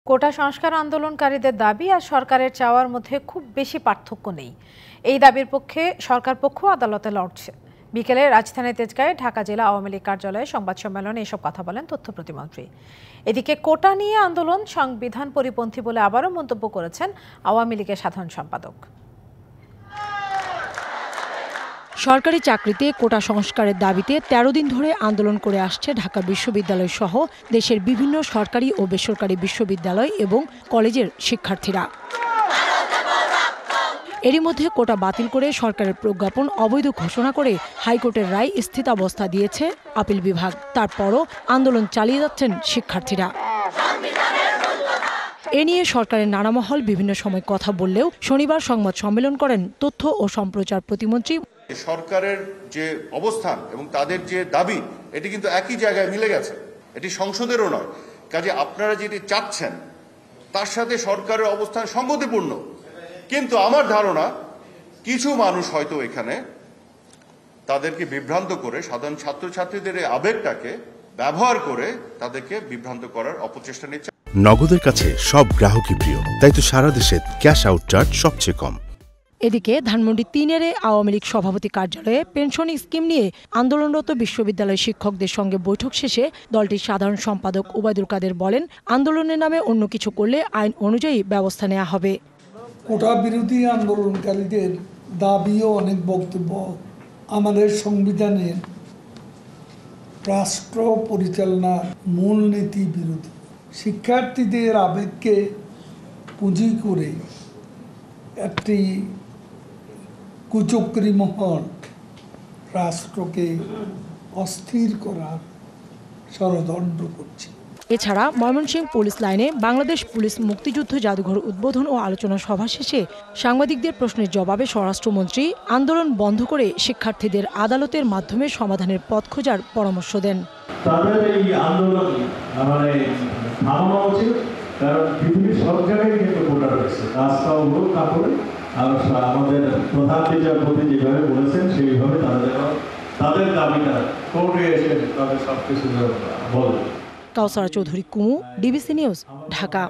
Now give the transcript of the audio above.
কোটা সংস্কার আন্দোলনকারীদের দাবি আর সরকারের চাওয়ার মধ্যে খুব বেশি পার্থক্য নেই। এই দাবির পক্ষে সরকার পক্ষ আদালতে লড়ছে। বিকেলে রাজধানীর তেজগাঁয়ে ঢাকা জেলা আওয়ামী লীগ কার্যালয়ে সংবাদ সম্মেলনে এসব কথা বলেন তথ্য প্রতিমন্ত্রী। এদিকে কোটা নিয়ে আন্দোলন সংবিধান পরিপন্থী বলে আবারও মন্তব্য করেছেন আওয়ামী লীগের সাধারণ সম্পাদক। সরকারি চাকরিতে কোটা সংস্কারের দাবিতে ১৩ দিন ধরে আন্দোলন করে আসছে ঢাকা বিশ্ববিদ্যালয় সহ দেশের বিভিন্ন সরকারি ও বেসরকারি বিশ্ববিদ্যালয় এবং কলেজের শিক্ষার্থীরা। এরই মধ্যে কোটা বাতিল করে সরকারের প্রজ্ঞাপন অবৈধ ঘোষণা করে হাইকোর্টের রায় স্থিতাবস্থা দিয়েছে আপিল বিভাগ। তারপরও আন্দোলন চালিয়ে যাচ্ছেন শিক্ষার্থীরা। এ নিয়ে সরকারের নানা মহল বিভিন্ন সময় কথা বললেও শনিবার সংবাদ সম্মেলন করেন তথ্য ও সম্প্রচার প্রতিমন্ত্রী। সরকারের যে অবস্থান এবং তাদের যে দাবি এটি কিন্তু একই জায়গায় মিলে গেছে, এটি সংসদেরও নয়। কাজে আপনারা যেটি চাচ্ছেন তার সাথে সরকারের অবস্থান সঙ্গতিপূর্ণ, কিন্তু আমার ধারণা কিছু মানুষ হয়তো এখানে তাদেরকে বিভ্রান্ত করে সাধারণ ছাত্রছাত্রীদের এই আবেগটাকে ব্যবহার করে তাদেরকে বিভ্রান্ত করার অপচেষ্টা নিচ্ছে। নগদের কাছে সব গ্রাহকই প্রিয়, তাই তো সারা দেশে ক্যাশ আউট চার্জ সবচেয়ে কম। এদিকে ধানমন্ডি ৩-এর আওয়ামী লীগ সভাপতি কার্যালয়ে পেনশন স্কিম নিয়ে আন্দোলনরত বিশ্ববিদ্যালয় শিক্ষকদের সঙ্গে বৈঠক শেষে দলটির সাধারণ সম্পাদক ওবায়দুল কাদের বলেন, আন্দোলনের নামে অন্য কিছু করলে আইন অনুযায়ী ব্যবস্থা নেওয়া হবে। কোটা বিরোধী আন্দোলনকারীদের দাবি ও অনেক বক্তব্য আমাদের সংবিধানের রাষ্ট্র পরিচালনার মূলনীতি বিরোধী। শিক্ষার্থীদের আবেগকে পুঁজি করে একটি কুচক্রী মহল রাষ্ট্রকে অস্থির করার ষড়যন্ত্র করছে। এছাড়া ময়মনসিংহ পুলিশ লাইনে বাংলাদেশ পুলিশ মুক্তিযুদ্ধ জাদুঘর উদ্বোধন ও আলোচনা সভা শেষে সাংবাদিকদের প্রশ্নের জবাবে স্বরাষ্ট্রমন্ত্রী আন্দোলন বন্ধ করে শিক্ষার্থীদের আদালতের মাধ্যমে সমাধানের পথ খোঁজার পরামর্শ দেন। তাদের এই আন্দোলন থামানো উচিত, কারণ পৃথিবীর সব জায়গায় কিন্তু কোটা রয়েছে। রাস্তা অবরোধ না করে আমাদের প্রধান বিচারপতি যেভাবে বলেছেন সেইভাবে তাদের দাবিটা কোর্টে এসে তাদের সবকিছু বলে। কাউসারা চৌধুরী কুমু, ডিবিসি নিউজ, ঢাকা।